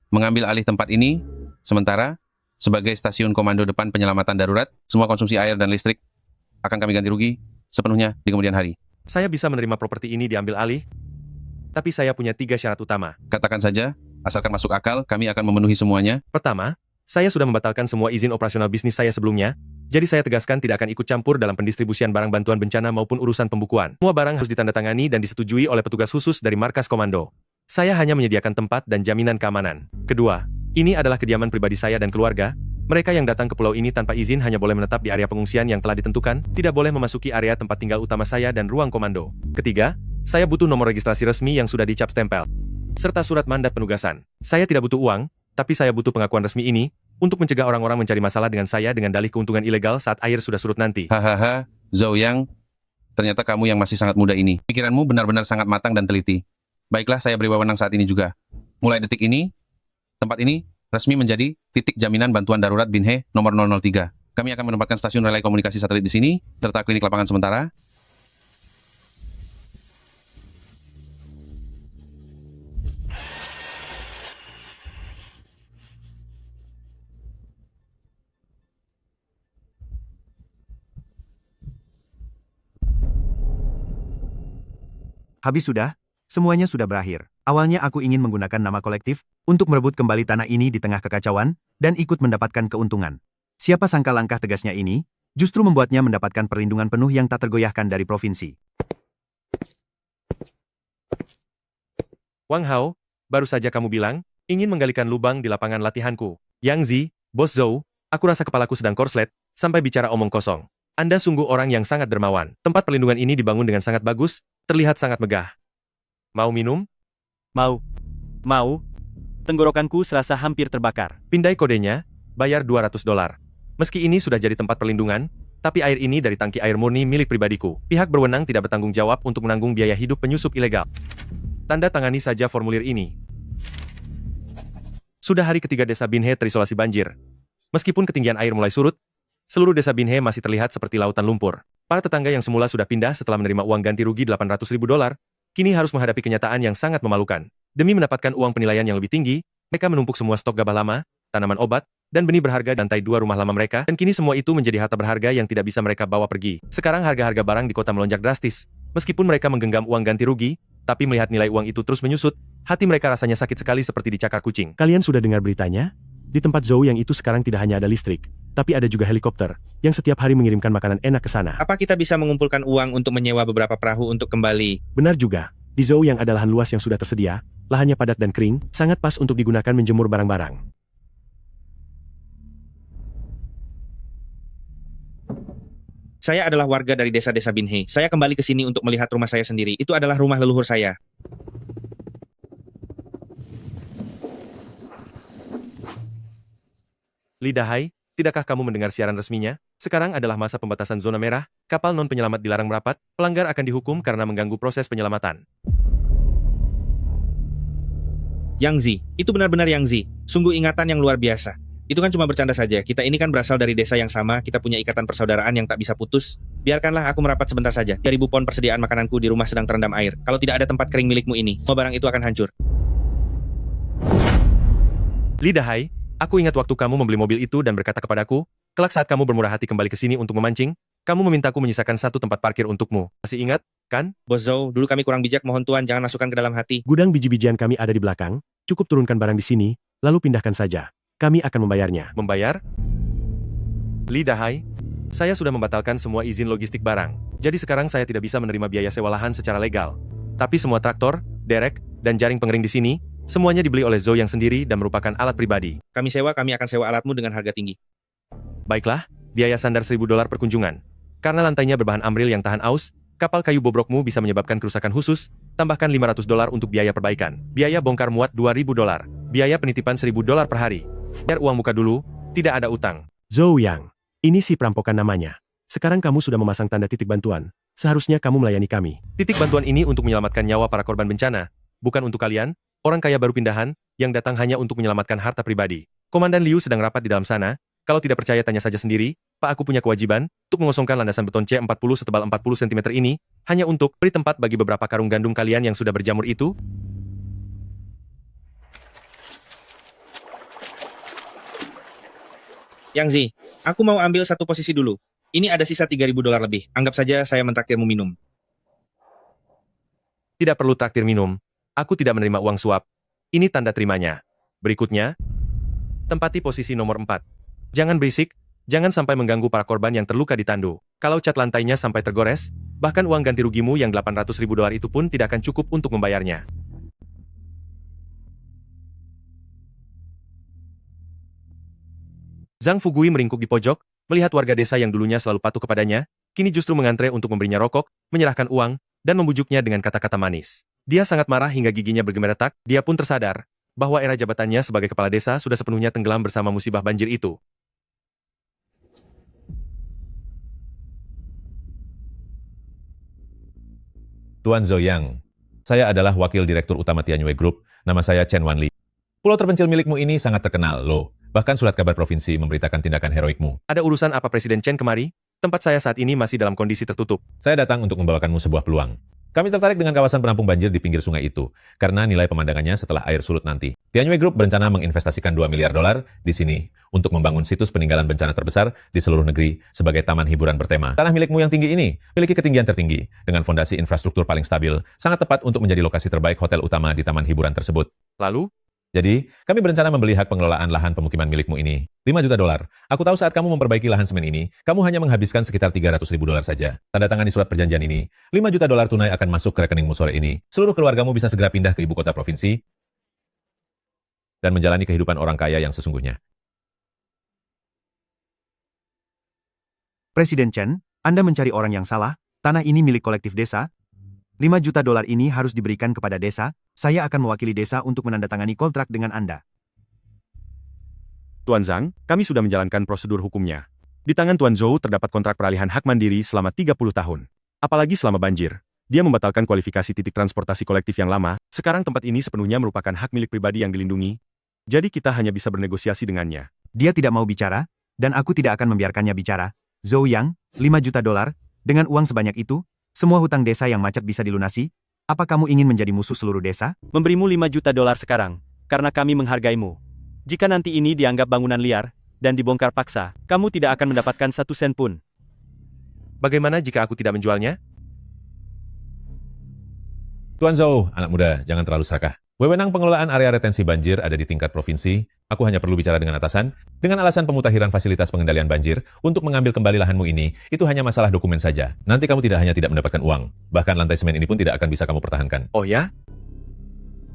mengambil alih tempat ini, sementara, sebagai stasiun komando depan penyelamatan darurat, semua konsumsi air dan listrik akan kami ganti rugi sepenuhnya di kemudian hari. Saya bisa menerima properti ini diambil alih, tapi saya punya 3 syarat utama. Katakan saja, asalkan masuk akal, kami akan memenuhi semuanya. Pertama, saya sudah membatalkan semua izin operasional bisnis saya sebelumnya, jadi saya tegaskan tidak akan ikut campur dalam pendistribusian barang bantuan bencana maupun urusan pembukuan. Semua barang harus ditandatangani dan disetujui oleh petugas khusus dari markas komando. Saya hanya menyediakan tempat dan jaminan keamanan. Kedua, ini adalah kediaman pribadi saya dan keluarga. Mereka yang datang ke pulau ini tanpa izin hanya boleh menetap di area pengungsian yang telah ditentukan, tidak boleh memasuki area tempat tinggal utama saya dan ruang komando. Ketiga, saya butuh nomor registrasi resmi yang sudah dicap stempel, serta surat mandat penugasan. Saya tidak butuh uang, tapi saya butuh pengakuan resmi ini, untuk mencegah orang-orang mencari masalah dengan saya dengan dalih keuntungan ilegal saat air sudah surut nanti. Hahaha, Zhou Yang, ternyata kamu yang masih sangat muda ini. Pikiranmu benar-benar sangat matang dan teliti. Baiklah, saya beri wewenang saat ini juga. Mulai detik ini, tempat ini resmi menjadi titik jaminan bantuan darurat Binhe nomor 003. Kami akan menempatkan stasiun relay komunikasi satelit di sini, serta klinik lapangan sementara. Habis sudah, semuanya sudah berakhir. Awalnya aku ingin menggunakan nama kolektif untuk merebut kembali tanah ini di tengah kekacauan dan ikut mendapatkan keuntungan. Siapa sangka langkah tegasnya ini justru membuatnya mendapatkan perlindungan penuh yang tak tergoyahkan dari provinsi. Wang Hao, baru saja kamu bilang, ingin menggalikan lubang di lapangan latihanku. Yang Zi, Bos Zhou, aku rasa kepalaku sedang korslet, sampai bicara omong kosong. Anda sungguh orang yang sangat dermawan. Tempat perlindungan ini dibangun dengan sangat bagus, terlihat sangat megah. Mau minum? Mau. Tenggorokanku serasa hampir terbakar. Pindai kodenya, bayar $200. Meski ini sudah jadi tempat perlindungan, tapi air ini dari tangki air murni milik pribadiku. Pihak berwenang tidak bertanggung jawab untuk menanggung biaya hidup penyusup ilegal. Tanda tangani saja formulir ini. Sudah hari ketiga desa Binhe terisolasi banjir. Meskipun ketinggian air mulai surut, seluruh desa Binhe masih terlihat seperti lautan lumpur. Para tetangga yang semula sudah pindah setelah menerima uang ganti rugi $800.000, kini harus menghadapi kenyataan yang sangat memalukan. Demi mendapatkan uang penilaian yang lebih tinggi, Mereka menumpuk semua stok gabah lama, tanaman obat, dan benih berharga di lantai 2 rumah lama mereka, dan kini semua itu menjadi harta berharga yang tidak bisa mereka bawa pergi. Sekarang harga-harga barang di kota melonjak drastis. Meskipun mereka menggenggam uang ganti rugi, tapi melihat nilai uang itu terus menyusut, hati mereka rasanya sakit sekali seperti dicakar kucing. Kalian sudah dengar beritanya? Di tempat Zhou yang itu sekarang tidak hanya ada listrik, tapi ada juga helikopter, yang setiap hari mengirimkan makanan enak ke sana. Apa kita bisa mengumpulkan uang untuk menyewa beberapa perahu untuk kembali? Benar juga, di Zhou yang ada lahan luas yang sudah tersedia, lahannya padat dan kering, sangat pas untuk digunakan menjemur barang-barang. Saya adalah warga dari desa-desa Binhe. Saya kembali ke sini untuk melihat rumah saya sendiri. Itu adalah rumah leluhur saya. Li Dahai, tidakkah kamu mendengar siaran resminya? Sekarang adalah masa pembatasan zona merah, kapal non-penyelamat dilarang merapat, pelanggar akan dihukum karena mengganggu proses penyelamatan. Yang Zi, itu benar-benar Yang Zi. Sungguh ingatan yang luar biasa. Itu kan cuma bercanda saja, kita ini kan berasal dari desa yang sama, kita punya ikatan persaudaraan yang tak bisa putus. Biarkanlah aku merapat sebentar saja. 3.000 pon persediaan makananku di rumah sedang terendam air. Kalau tidak ada tempat kering milikmu ini, semua barang itu akan hancur. Li Dahai, aku ingat waktu kamu membeli mobil itu dan berkata kepadaku, kelak saat kamu bermurah hati kembali ke sini untuk memancing, kamu memintaku menyisakan satu tempat parkir untukmu. Masih ingat, kan? Bos Zhou, dulu kami kurang bijak, mohon tuan jangan masukkan ke dalam hati. Gudang biji-bijian kami ada di belakang, cukup turunkan barang di sini, lalu pindahkan saja. Kami akan membayarnya. Membayar? Li Dahai, saya sudah membatalkan semua izin logistik barang. Jadi sekarang saya tidak bisa menerima biaya sewa lahan secara legal. Tapi semua traktor, derek, dan jaring pengering di sini, semuanya dibeli oleh Zhou yang sendiri dan merupakan alat pribadi. Kami akan sewa alatmu dengan harga tinggi. Baiklah, biaya sandar $1.000 per kunjungan. Karena lantainya berbahan amril yang tahan aus, kapal kayu bobrokmu bisa menyebabkan kerusakan khusus, tambahkan $500 untuk biaya perbaikan. Biaya bongkar muat $2.000. Biaya penitipan $1.000 per hari. Biar uang muka dulu, tidak ada utang. Zhou Yang, ini si perampokan namanya. Sekarang kamu sudah memasang tanda titik bantuan. Seharusnya kamu melayani kami. Titik bantuan ini untuk menyelamatkan nyawa para korban bencana, bukan untuk kalian, orang kaya baru pindahan, yang datang hanya untuk menyelamatkan harta pribadi. Komandan Liu sedang rapat di dalam sana. Kalau tidak percaya tanya saja sendiri, Pak, aku punya kewajiban untuk mengosongkan landasan beton C40 setebal 40 cm ini, hanya untuk beri tempat bagi beberapa karung gandum kalian yang sudah berjamur itu. Yang Zi, aku mau ambil satu posisi dulu. Ini ada sisa $3.000 lebih. Anggap saja saya mentraktirmu minum. Tidak perlu traktir minum. Aku tidak menerima uang suap. Ini tanda terimanya. Berikutnya, tempati posisi nomor 4. Jangan berisik, jangan sampai mengganggu para korban yang terluka di tandu. Kalau cat lantainya sampai tergores, bahkan uang ganti rugimu yang $800.000 itu pun tidak akan cukup untuk membayarnya. Zhang Fugui meringkuk di pojok, melihat warga desa yang dulunya selalu patuh kepadanya, kini justru mengantre untuk memberinya rokok, menyerahkan uang, dan membujuknya dengan kata-kata manis. Dia sangat marah hingga giginya bergemeretak, dia pun tersadar bahwa era jabatannya sebagai kepala desa sudah sepenuhnya tenggelam bersama musibah banjir itu. Tuan Zhou Yang, saya adalah wakil direktur utama Tianyue Group, nama saya Chen Wanli. Pulau terpencil milikmu ini sangat terkenal, loh. Bahkan surat kabar provinsi memberitakan tindakan heroikmu. Ada urusan apa Presiden Chen kemari? Tempat saya saat ini masih dalam kondisi tertutup. Saya datang untuk membawakanmu sebuah peluang. Kami tertarik dengan kawasan penampung banjir di pinggir sungai itu, karena nilai pemandangannya setelah air surut nanti. Tianyue Group berencana menginvestasikan $2 miliar di sini, untuk membangun situs peninggalan bencana terbesar di seluruh negeri sebagai taman hiburan bertema. Tanah milikmu yang tinggi ini, memiliki ketinggian tertinggi, dengan fondasi infrastruktur paling stabil, sangat tepat untuk menjadi lokasi terbaik hotel utama di taman hiburan tersebut. Lalu? Jadi, kami berencana membeli hak pengelolaan lahan pemukiman milikmu ini. $5 juta. Aku tahu saat kamu memperbaiki lahan semen ini, kamu hanya menghabiskan sekitar $300.000 saja. Tanda tangani surat perjanjian ini, $5 juta tunai akan masuk ke rekeningmu sore ini. Seluruh keluargamu bisa segera pindah ke ibu kota provinsi dan menjalani kehidupan orang kaya yang sesungguhnya. Presiden Chen, Anda mencari orang yang salah, tanah ini milik kolektif desa. $5 juta ini harus diberikan kepada desa, saya akan mewakili desa untuk menandatangani kontrak dengan Anda. Tuan Zhang, kami sudah menjalankan prosedur hukumnya. Di tangan Tuan Zhou terdapat kontrak peralihan hak mandiri selama 30 tahun. Apalagi selama banjir. Dia membatalkan kualifikasi titik transportasi kolektif yang lama, sekarang tempat ini sepenuhnya merupakan hak milik pribadi yang dilindungi. Jadi kita hanya bisa bernegosiasi dengannya. Dia tidak mau bicara, dan aku tidak akan membiarkannya bicara. Zhou Yang, $5 juta, dengan uang sebanyak itu, semua hutang desa yang macet bisa dilunasi. Apa kamu ingin menjadi musuh seluruh desa? Memberimu $5 juta sekarang. karena kami menghargaimu. Jika nanti ini dianggap bangunan liar, dan dibongkar paksa, kamu tidak akan mendapatkan 1 sen pun. Bagaimana jika aku tidak menjualnya? Tuan Zhou, anak muda, jangan terlalu serakah. Wewenang pengelolaan area retensi banjir ada di tingkat provinsi. Aku hanya perlu bicara dengan atasan, dengan alasan pemutakhiran fasilitas pengendalian banjir, untuk mengambil kembali lahanmu ini, itu hanya masalah dokumen saja. Nanti kamu tidak hanya tidak mendapatkan uang, bahkan lantai semen ini pun tidak akan bisa kamu pertahankan. Oh ya?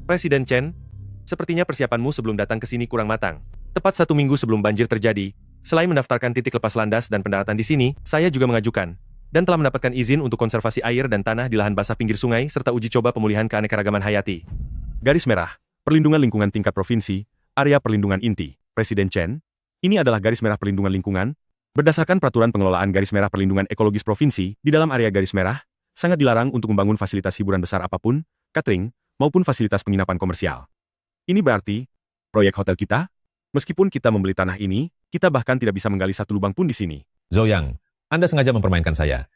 Presiden Chen, sepertinya persiapanmu sebelum datang ke sini kurang matang. Tepat 1 minggu sebelum banjir terjadi, selain mendaftarkan titik lepas landas dan pendaratan di sini, saya juga mengajukan dan telah mendapatkan izin untuk konservasi air dan tanah di lahan basah pinggir sungai serta uji coba pemulihan keanekaragaman hayati. Garis merah, perlindungan lingkungan tingkat provinsi, area perlindungan inti, Presiden Chen. Ini adalah garis merah perlindungan lingkungan. Berdasarkan peraturan pengelolaan garis merah perlindungan ekologis provinsi, di dalam area garis merah, sangat dilarang untuk membangun fasilitas hiburan besar apapun, catering, maupun fasilitas penginapan komersial. Ini berarti, proyek hotel kita, meskipun kita membeli tanah ini, kita bahkan tidak bisa menggali 1 lubang pun di sini. Zhou Yang, Anda sengaja mempermainkan saya.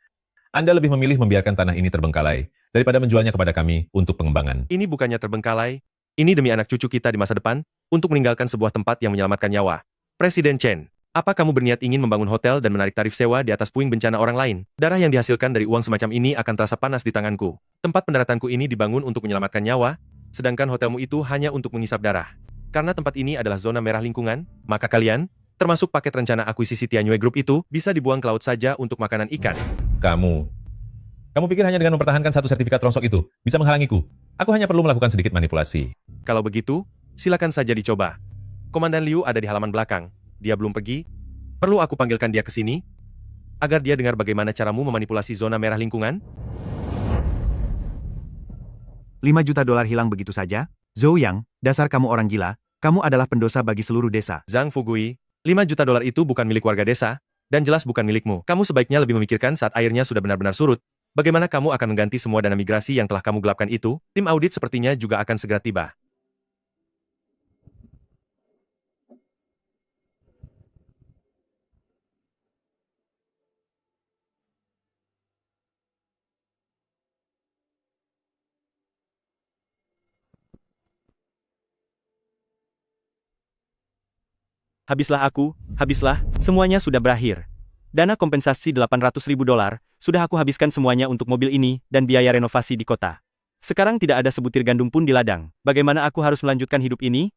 Anda lebih memilih membiarkan tanah ini terbengkalai, daripada menjualnya kepada kami untuk pengembangan. Ini bukannya terbengkalai, ini demi anak cucu kita di masa depan, untuk meninggalkan sebuah tempat yang menyelamatkan nyawa. Presiden Chen, apa kamu berniat ingin membangun hotel dan menarik tarif sewa di atas puing bencana orang lain? Darah yang dihasilkan dari uang semacam ini akan terasa panas di tanganku. Tempat pendaratanku ini dibangun untuk menyelamatkan nyawa, sedangkan hotelmu itu hanya untuk mengisap darah. Karena tempat ini adalah zona merah lingkungan, maka kalian, termasuk paket rencana akuisisi Tianyu Group itu, bisa dibuang ke laut saja untuk makanan ikan. Kamu pikir hanya dengan mempertahankan 1 sertifikat rongsok itu, bisa menghalangiku? Aku hanya perlu melakukan sedikit manipulasi. Kalau begitu, silakan saja dicoba. Komandan Liu ada di halaman belakang. Dia belum pergi. Perlu aku panggilkan dia ke sini? Agar dia dengar bagaimana caramu memanipulasi zona merah lingkungan? 5 juta dolar hilang begitu saja? Zhou Yang, dasar kamu orang gila, kamu adalah pendosa bagi seluruh desa. Zhang Fugui, 5 juta dolar itu bukan milik warga desa, dan jelas bukan milikmu. Kamu sebaiknya lebih memikirkan saat airnya sudah benar-benar surut. Bagaimana kamu akan mengganti semua dana migrasi yang telah kamu gelapkan itu? Tim audit sepertinya juga akan segera tiba. Habislah, semuanya sudah berakhir. Dana kompensasi 800.000 dolar, sudah aku habiskan semuanya untuk mobil ini, dan biaya renovasi di kota. Sekarang tidak ada sebutir gandum pun di ladang. Bagaimana aku harus melanjutkan hidup ini?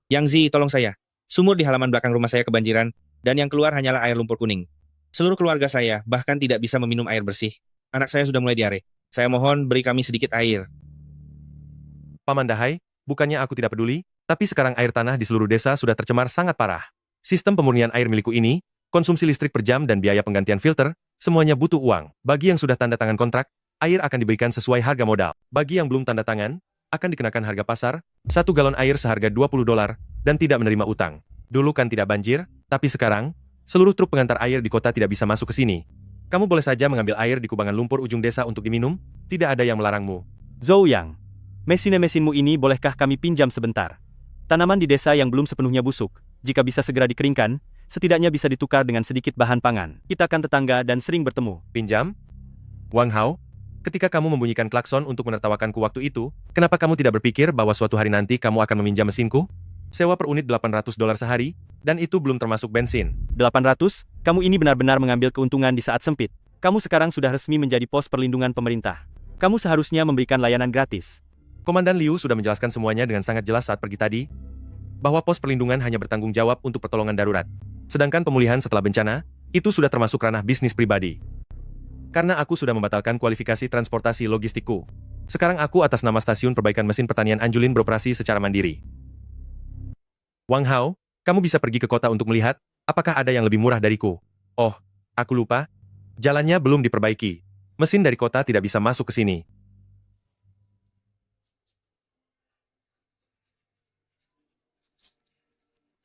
Yang Zi, tolong saya. Sumur di halaman belakang rumah saya kebanjiran, dan yang keluar hanyalah air lumpur kuning. Seluruh keluarga saya bahkan tidak bisa meminum air bersih. Anak saya sudah mulai diare. Saya mohon beri kami sedikit air. Paman Dahai, bukannya aku tidak peduli, tapi sekarang air tanah di seluruh desa sudah tercemar sangat parah. Sistem pemurnian air milikku ini, konsumsi listrik per jam dan biaya penggantian filter, semuanya butuh uang. Bagi yang sudah tanda tangan kontrak, air akan diberikan sesuai harga modal. Bagi yang belum tanda tangan, akan dikenakan harga pasar, 1 galon air seharga 20 dolar, dan tidak menerima utang. Dulu kan tidak banjir, tapi sekarang, seluruh truk pengantar air di kota tidak bisa masuk ke sini. Kamu boleh saja mengambil air di kubangan lumpur ujung desa untuk diminum, tidak ada yang melarangmu. Zhou Yang, mesinmu ini bolehkah kami pinjam sebentar? Tanaman di desa yang belum sepenuhnya busuk, jika bisa segera dikeringkan, setidaknya bisa ditukar dengan sedikit bahan pangan. Kita kan tetangga dan sering bertemu. Pinjam? Wang Hao? Ketika kamu membunyikan klakson untuk menertawakanku waktu itu, kenapa kamu tidak berpikir bahwa suatu hari nanti kamu akan meminjam mesinku? Sewa per unit 800 dolar sehari, dan itu belum termasuk bensin. 800? Kamu ini benar-benar mengambil keuntungan di saat sempit. Kamu sekarang sudah resmi menjadi pos perlindungan pemerintah. Kamu seharusnya memberikan layanan gratis. Komandan Liu sudah menjelaskan semuanya dengan sangat jelas saat pergi tadi, bahwa pos perlindungan hanya bertanggung jawab untuk pertolongan darurat. Sedangkan pemulihan setelah bencana, itu sudah termasuk ranah bisnis pribadi. Karena aku sudah membatalkan kualifikasi transportasi logistikku. Sekarang aku atas nama Stasiun Perbaikan Mesin Pertanian Anjulin beroperasi secara mandiri. Wang Hao, kamu bisa pergi ke kota untuk melihat, apakah ada yang lebih murah dariku. Oh, aku lupa. Jalannya belum diperbaiki. Mesin dari kota tidak bisa masuk ke sini.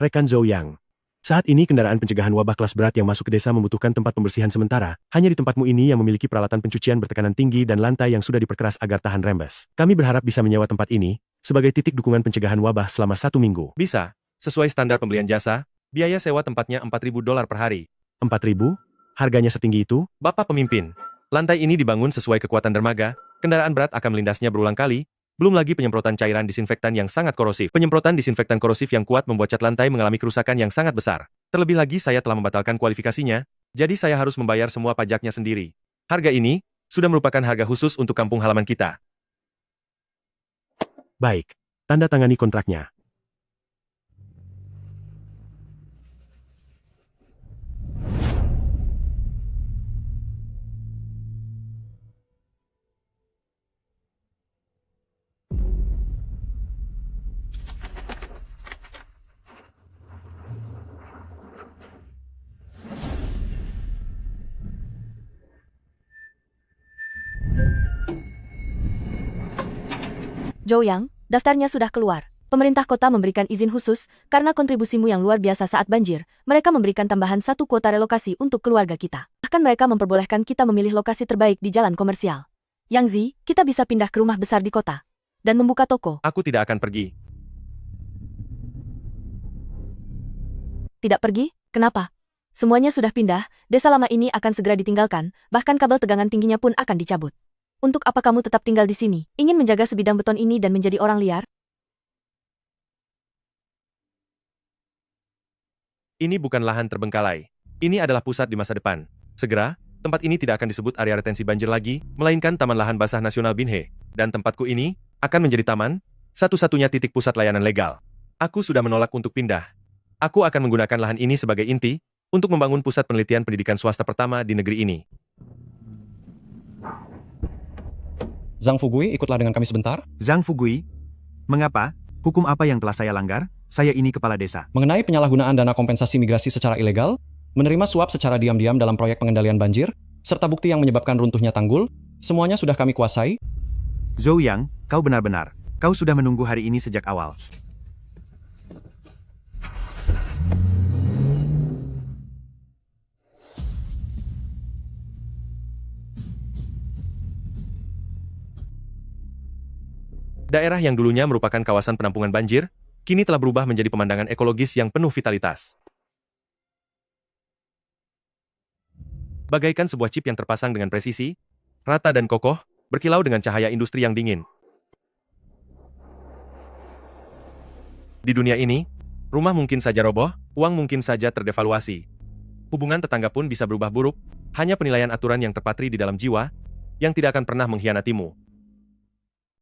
Rekan Zhou Yang, Saat ini kendaraan pencegahan wabah kelas berat yang masuk ke desa membutuhkan tempat pembersihan sementara. Hanya di tempatmu ini yang memiliki peralatan pencucian bertekanan tinggi dan lantai yang sudah diperkeras agar tahan rembes. Kami berharap bisa menyewa tempat ini sebagai titik dukungan pencegahan wabah selama 1 minggu. Bisa. Sesuai standar pembelian jasa, biaya sewa tempatnya $4.000 per hari. 4.000? Harganya setinggi itu? Bapak pemimpin, lantai ini dibangun sesuai kekuatan dermaga, kendaraan berat akan melindasnya berulang kali, belum lagi penyemprotan cairan disinfektan yang sangat korosif. Penyemprotan disinfektan korosif yang kuat membuat cat lantai mengalami kerusakan yang sangat besar. Terlebih lagi saya telah membatalkan kualifikasinya, jadi saya harus membayar semua pajaknya sendiri. Harga ini sudah merupakan harga khusus untuk kampung halaman kita. Baik, tanda tangani kontraknya. Zhou Yang, daftarnya sudah keluar. Pemerintah kota memberikan izin khusus, karena kontribusimu yang luar biasa saat banjir, mereka memberikan tambahan 1 kuota relokasi untuk keluarga kita. Bahkan mereka memperbolehkan kita memilih lokasi terbaik di jalan komersial. Yang Zi, kita bisa pindah ke rumah besar di kota. Dan membuka toko. Aku tidak akan pergi. Tidak pergi? Kenapa? Semuanya sudah pindah, desa lama ini akan segera ditinggalkan, bahkan kabel tegangan tingginya pun akan dicabut. Untuk apa kamu tetap tinggal di sini? Ingin menjaga sebidang beton ini dan menjadi orang liar? Ini bukan lahan terbengkalai. Ini adalah pusat di masa depan. Segera, tempat ini tidak akan disebut area retensi banjir lagi, melainkan Taman Lahan Basah Nasional Binhe. Dan tempatku ini akan menjadi taman, satu-satunya titik pusat layanan legal. Aku sudah menolak untuk pindah. Aku akan menggunakan lahan ini sebagai inti untuk membangun pusat penelitian pendidikan swasta pertama di negeri ini. Zhang Fugui, ikutlah dengan kami sebentar. Zhang Fugui, mengapa? Hukum apa yang telah saya langgar? Saya ini kepala desa. Mengenai penyalahgunaan dana kompensasi migrasi secara ilegal, menerima suap secara diam-diam dalam proyek pengendalian banjir, serta bukti yang menyebabkan runtuhnya tanggul, semuanya sudah kami kuasai. Zhou Yang, kau benar-benar. Kau sudah menunggu hari ini sejak awal. Daerah yang dulunya merupakan kawasan penampungan banjir, kini telah berubah menjadi pemandangan ekologis yang penuh vitalitas. Bagaikan sebuah chip yang terpasang dengan presisi, rata dan kokoh, berkilau dengan cahaya industri yang dingin. Di dunia ini, rumah mungkin saja roboh, uang mungkin saja terdevaluasi. Hubungan tetangga pun bisa berubah buruk, hanya penilaian aturan yang terpatri di dalam jiwa, yang tidak akan pernah mengkhianatimu.